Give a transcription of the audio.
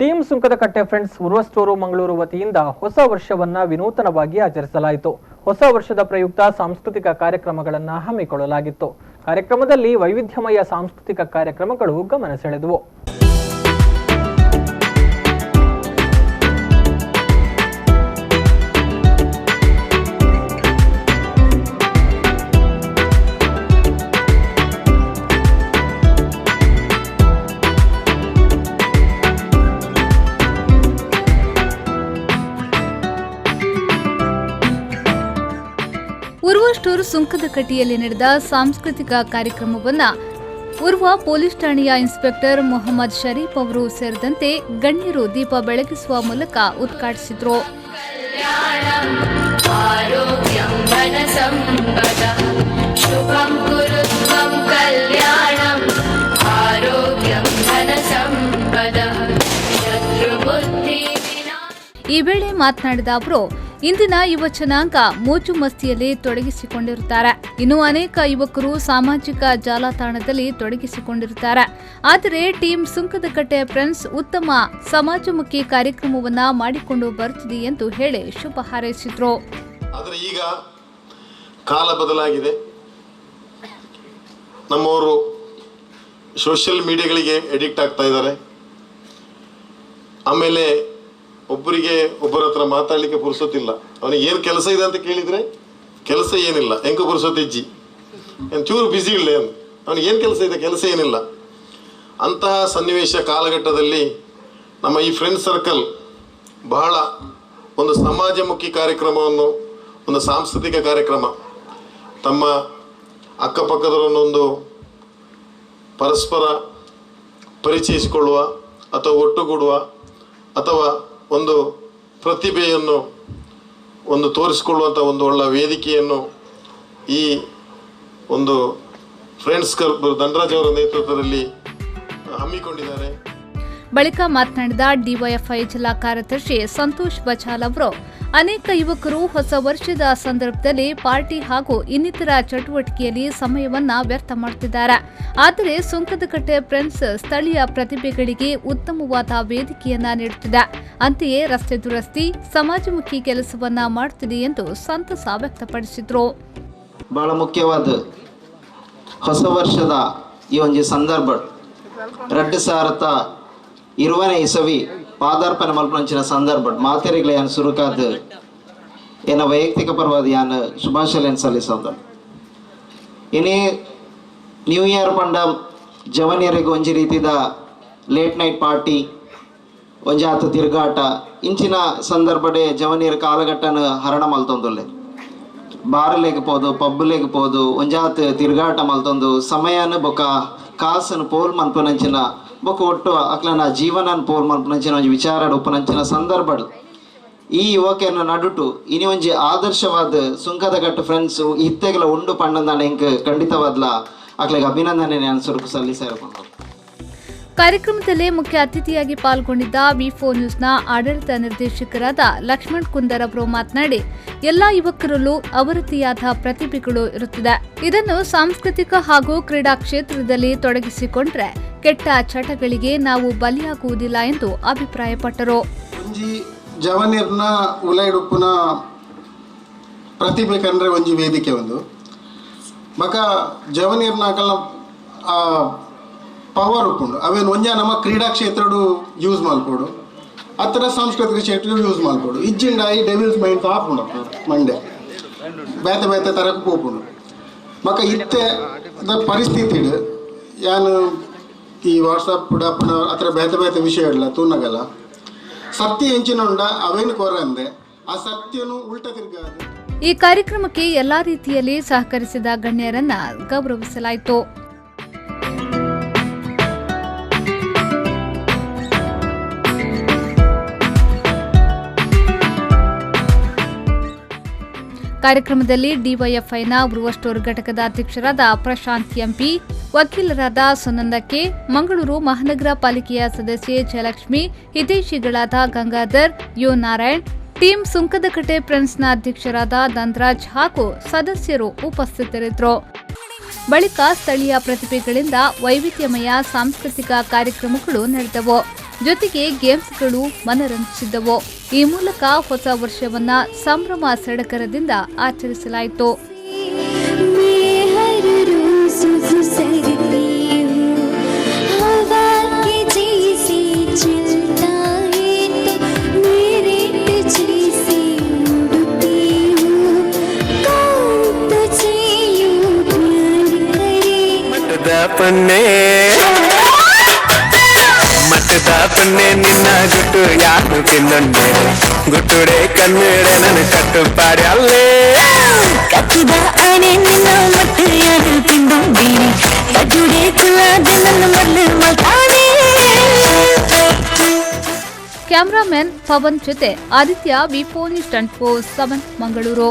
Team Sunkadakatte friends Urwa store Mangaluru ವತಿಯಿಂದ ಹೊಸ ವರ್ಷವನ್ನ ವಿನೂತನವಾಗಿ ಆಚರಿಸಲಾಯಿತು. ಹೊಸ ವರ್ಷದ ಪ್ರಯುಕ್ತ ಸಾಂಸ್ಕೃತಿಕ ಕಾರ್ಯಕ್ರಮಗಳನ್ನು ಹಮ್ಮಿಕೊಳ್ಳಲಾಗಿತ್ತು. ಕಾರ್ಯಕ್ರಮದಲ್ಲಿ ವೈವಿಧ್ಯಮಯ ಸಾಂಸ್ಕೃತಿಕ ಕಾರ್ಯಕ್ರಮಗಳು ಗಮನ ಸೆಳೆದವು. ಉರ್ವ ಸ್ಟೋರ್ ಸುಂಕದಕಟ್ಟೆಯಲ್ಲಿ ನಡೆದ ಸಾಂಸ್ಕೃತಿಕ ಕಾರ್ಯಕ್ರಮವನ್ನು ಉರ್ವ ಪೊಲೀಸ್ ಠಾಣೆಯ ಇನ್ಸ್ಪೆಕ್ಟರ್ ಮೊಹಮ್ಮದ್ ಶರೀಫ್ ಅವರು ಸೇರಿದಂತೆ ಗಣ್ಯರು ದೀಪ ಬೆಳಗಿಸುವ ಮೂಲಕ ಉದ್ಘಾಟಿಸಿದರು. ಈ ವೇಳೆ ಮಾತನಾಡಿದ ಅವರು, ಇಂದಿನ ಯುವ ಜನಾಂಗ ಮೋಜು ಮಸ್ತಿಯಲ್ಲಿ ತೊಡಗಿಸಿಕೊಂಡಿರುತ್ತಾರೆ. ಇನ್ನು ಅನೇಕ ಯುವಕರು ಸಾಮಾಜಿಕ ಜಾಲತಾಣದಲ್ಲಿ ತೊಡಗಿಸಿಕೊಂಡಿರುತ್ತಾರೆ. ಆದರೆ ಟೀಮ್ ಸುಂಕದಕಟ್ಟೆ ಫ್ರೆಂಡ್ಸ್ ಉತ್ತಮ ಸಮಾಜಮುಖಿ ಕಾರ್ಯಕ್ರಮವನ್ನ ಮಾಡಿಕೊಂಡು ಬರುತ್ತಿದೆ ಎಂದು ಹೇಳಿ ಶುಭ ಹಾರೈಸಿದ್ರು. ಆದರೆ ಈಗ ಕಾಲ ಬದಲಾಗಿದೆ. ನಮ್ಮವರು ಸೋಷಿಯಲ್ ಮೀಡಿಯಾಗಳಿಗೆ ಎಡಿಕ್ಟ್ ಆಗ್ತಾ ಇದ್ದಾರೆ. ಆಮೇಲೆ ಒಬ್ಬರಿಗೆ ಒಬ್ಬರ ಹತ್ರ ಮಾತಾಡಲಿಕ್ಕೆ ಪುರ್ಸೊತ್ತಿಲ್ಲ. ಅವನಿಗೆ ಏನು ಕೆಲಸ ಇದೆ ಅಂತ ಕೇಳಿದರೆ ಕೆಲಸ ಏನಿಲ್ಲ, ಹೆಂಗೆ ಪುರ್ಸೊತ್ತಿಜ್ಜಿ ಚೂರು ಬ್ಯುಸಿ ಇಲ್ಲ, ಅವನಿಗೆ ಏನು ಕೆಲಸ ಇದೆ, ಕೆಲಸ ಏನಿಲ್ಲ. ಅಂತಹ ಸನ್ನಿವೇಶ ಕಾಲಘಟ್ಟದಲ್ಲಿ ನಮ್ಮ ಈ ಫ್ರೆಂಡ್ ಸರ್ಕಲ್ ಬಹಳ ಒಂದು ಸಮಾಜಮುಖಿ ಕಾರ್ಯಕ್ರಮವನ್ನು, ಒಂದು ಸಾಂಸ್ಕೃತಿಕ ಕಾರ್ಯಕ್ರಮ, ತಮ್ಮ ಅಕ್ಕಪಕ್ಕದವರನ್ನೊಂದು ಪರಸ್ಪರ ಪರಿಚಯಿಸಿಕೊಳ್ಳುವ ಅಥವಾ ಒಟ್ಟುಗೂಡುವ ಅಥವಾ ಒಂದು ಪ್ರತಿಭೆಯನ್ನು ಒಂದು ತೋರಿಸಿಕೊಳ್ಳುವಂಥ ಒಂದು ಒಳ್ಳೆಯ ವೇದಿಕೆಯನ್ನು ಈ ಒಂದು ಫ್ರೆಂಡ್ಸ್ ಕ್ಲಬ್ ಧನರಾಜ್ ಅವರ ನೇತೃತ್ವದಲ್ಲಿ ಹಮ್ಮಿಕೊಂಡಿದ್ದಾರೆ. ಬಳಿಕ ಮಾತನಾಡಿದ ಡಿವೈಎಫ್ಐ ಜಿಲ್ಲಾ ಕಾರ್ಯದರ್ಶಿ ಸಂತೋಷ್ ಬಚಾಲ್ ಅವರು, ಅನೇಕ ಯುವಕರು ಹೊಸ ವರ್ಷದ ಸಂದರ್ಭದಲ್ಲಿ ಪಾರ್ಟಿ ಹಾಗೂ ಇನ್ನಿತರ ಚಟುವಟಿಕೆಯಲ್ಲಿ ಸಮಯವನ್ನ ವ್ಯರ್ಥ ಮಾಡುತ್ತಿದ್ದಾರೆ. ಆದರೆ ಸುಂಕದಕಟ್ಟೆ ಫ್ರೆಂಡ್ಸ್ ಸ್ಥಳೀಯ ಪ್ರತಿಭೆಗಳಿಗೆ ಉತ್ತಮವಾದ ವೇದಿಕೆಯನ್ನ ನೀಡುತ್ತಿದೆ. ಅಂತೆಯೇ ರಸ್ತೆ ದುರಸ್ತಿ, ಸಮಾಜಮುಖಿ ಕೆಲಸವನ್ನ ಮಾಡುತ್ತಿದೆ ಎಂದು ಸಂತಸ ವ್ಯಕ್ತಪಡಿಸಿದರು. ಬಹಳ ಮುಖ್ಯವಾದ ಹೊಸ ವರ್ಷದ ಈ ಒಂದು ಸಂದರ್ಭ 2020 ಇಸವಿ ಪಾದಾರ್ಪಣೆ ಮಲ್ಪಂಚಿನ ಸಂದರ್ಭ ಮಾತೆರೆಗಳ ಯಾನ್ ಸುರುಕಾದ ಏನ ವೈಯಕ್ತಿಕ ಪರವಾದ ಯಾನ್ ಶುಭಾಶಯಗಳನ್ನು ಸಲ್ಲಿಸೋದು. ಇನ್ನೇ ನ್ಯೂ ಇಯರ್ ಪಂಡ ಜವನಿಯರಿಗೆ ಒಂಜಿ ರೀತಿದ ಲೇಟ್ ನೈಟ್ ಪಾರ್ಟಿ, ಒಂಜಾತ ತಿರುಗಾಟ ಇಂಚಿನ ಸಂದರ್ಭಡೆ ಜವನಿಯರ ಕಾಲಘಟ್ಟನ ಹರಣ ಮಲ್ತೊಂದುಲ್ಲೆ. ಬಾರ್ಲೇకపోదు, ಪಬ್ಲೇకపోదు, ಒಂಜಾತ ತಿರುಗಾಟ ಮಲ್ತೊಂದು ಸಮಯನ ಬೊಕ ಕಾಸನ್ನು ಪೋಲ್ ಮನ್ಪುನಂಚಿನ ಬೊಕ ಒಟ್ಟು ಅಕ್ಲನ ಜೀವನನ ಪೋಲ್ ಮನ್ಪುನಂಚಿನ ಒಂಜಿ ವಿಚಾರಡ್ ಉಪನಂಚಿನ ಸಂದರ್ಭ ಈ ಯುವಕರನ್ನ ನಡುಟು ಇನಿ ಒಂಜಿ ಆದರ್ಶವಾದ ಸುಂಕದಕಟ್ಟೆ ಫ್ರೆಂಡ್ಸ್ ಇತ್ತೆಗಳ ಉಂಡು ಪಂಡಂದಾನೆ ಇಂಕ್ ಖಂಡಿತವಾದ್ಲ ಅಕ್ಲೆಗೆ ಅಭಿನಂದನೆ ನಾನು ಸುರುಕು ಸಲ್ಲಿಸಿರ್ಬೋದು. ಕಾರ್ಯಕ್ರಮದಲ್ಲಿ ಮುಖ್ಯ ಅತಿಥಿಯಾಗಿ ಪಾಲ್ಗೊಂಡಿದ್ದ ವಿ4 ನ್ಯೂಸ್ನ ಆಡಳಿತ ನಿರ್ದೇಶಕರಾದ ಲಕ್ಷ್ಮಣ್ ಕುಂದರ್ ಅವರು ಮಾತನಾಡಿ, ಎಲ್ಲಾ ಯುವಕರಲ್ಲೂ ಅವರದೇ ಆದ ಪ್ರತಿಭೆಗಳು ಇರುತ್ತದೆ. ಇದನ್ನು ಸಾಂಸ್ಕೃತಿಕ ಹಾಗೂ ಕ್ರೀಡಾ ಕ್ಷೇತ್ರದಲ್ಲಿ ತೊಡಗಿಸಿಕೊಂಡ್ರೆ ಕೆಟ್ಟ ಚಟಗಳಿಗೆ ನಾವು ಬಲಿಯಾಗುವುದಿಲ್ಲ ಎಂದು ಅಭಿಪ್ರಾಯಪಟ್ಟರು. ಜವನಿರ್ನ ಉಲೈಡುಪ್ಪುನ ಪ್ರತಿಭೆ ಕಂಡ್ರೆ ಒಂಜಿ ವೇದಿಕೆ ಒಂದು ಮಕ ಜವನಿರ್ನ ಪವರ್ ಉಪ್ಪುಂಡು ಅವೇನು ಒಂಜ ನಮ್ಮ ಕ್ರೀಡಾ ಕ್ಷೇತ್ರಡು ಯೂಸ್ ಮಲ್ಪೋಡು, ಅತ್ತರ ಸಾಂಸ್ಕೃತಿಕ ಕ್ಷೇತ್ರ ಯೂಸ್ ಮಲ್ಪೋಡು. ಇಜ್ಜಿಂಡ ಈ ಡೆವಿಲ್ಸ್ ಮೈಂಡ್ ಆಪುಂಡು ಮಂಡೆ ಬೇತೆ ಬೇತೆ ತರಕ್ಕೆ ಹೋಗ್ಪುಂಡು ಮಕ ಇತ್ತೆ ಪರಿಸ್ಥಿತಿ ಯಾನು ಈ ವಾಟ್ಸಪ್ ಡಪ್ಪನ ಅತ್ರ ಬೇತೆ ಬೇತೆ ವಿಷಯ ಇಡಲ್ಲ ತೂನಗಲ್ಲ ಸತ್ಯ ಹೆಂಚಿನುಂಡ ಅವೇನು ಕೊರಂದೆ ಆ ಸತ್ಯನು ಉಲ್ಟ ತಿರ್ಗಾದು. ಈ ಕಾರ್ಯಕ್ರಮಕ್ಕೆ ಎಲ್ಲಾ ರೀತಿಯಲ್ಲಿ ಸಹಕರಿಸಿದ ಗಣ್ಯರನ್ನ ಗೌರವಿಸಲಾಯಿತು. ಕಾರ್ಯಕ್ರಮದಲ್ಲಿ ಡಿವೈಎಫ್ಐನ ಉರ್ವ ಸ್ಟೋರ್ ಘಟಕದ ಅಧ್ಯಕ್ಷರಾದ ಪ್ರಶಾಂತ್ ಎಂಪಿ, ವಕೀಲರಾದ ಸುನಂದ ಕೆ, ಮಂಗಳೂರು ಮಹಾನಗರ ಪಾಲಿಕೆಯ ಸದಸ್ಯೆ ಜಯಲಕ್ಷ್ಮಿ, ಹಿತೈಷಿಗಳಾದ ಗಂಗಾಧರ್, ಯು ನಾರಾಯಣ್, ಟೀಮ್ ಸುಂಕದಕಟ್ಟೆ ಫ್ರೆಂಡ್ಸ್ನ ಅಧ್ಯಕ್ಷರಾದ ಧನರಾಜ್ ಹಾಗೂ ಸದಸ್ಯರು ಉಪಸ್ಥಿತರಿದ್ದರು. ಬಳಿಕ ಸ್ಥಳೀಯ ಪ್ರತಿಭೆಗಳಿಂದ ವೈವಿಧ್ಯಮಯ ಸಾಂಸ್ಕೃತಿಕ ಕಾರ್ಯಕ್ರಮಗಳು ನಡೆದವು. ಜೊತೆಗೆ ಗೇಮ್ಸ್ಗಳು ಮನರಂಜಿಸಿದ್ದವು. ಈ ಮೂಲಕ ಹೊಸ ವರ್ಷವನ್ನ ಸಂಭ್ರಮ ಸಡಗರದಿಂದ ಆಚರಿಸಲಾಯಿತು. ಮಟ್ಟದ ಪನ್ನೆ ನಿನ್ನ ಗುಟ್ಟು ಯಾರು ತಿನ್ನೊಂಡೆ ಗುಟ್ಟುಡೆ ಕನ್ನಡ ನನ್ನ ಕಟ್ಟುಪಾಡಿ ಅಲ್ಲೇ ಕಟ್ಟಿದ ಆನೆ ನಿನ್ನ ಮಟ್ಟು ಯಾರು ತಿನ್ನೊಂಡೀನಿ ಕಟ್ಟುಡೆ ಕುಲಾದ ನನ್ನ ಮೊದಲು ಮಲ್ತಾನೆ. ಕ್ಯಾಮರಾಮನ್ ಪವನ್ ಜೊತೆ ಆದಿತ್ಯ ವಿಪೋನಿ ಸ್ಟಂಟ್ ಫೋರ್ಸ್ 7 ಮಂಗಳೂರು.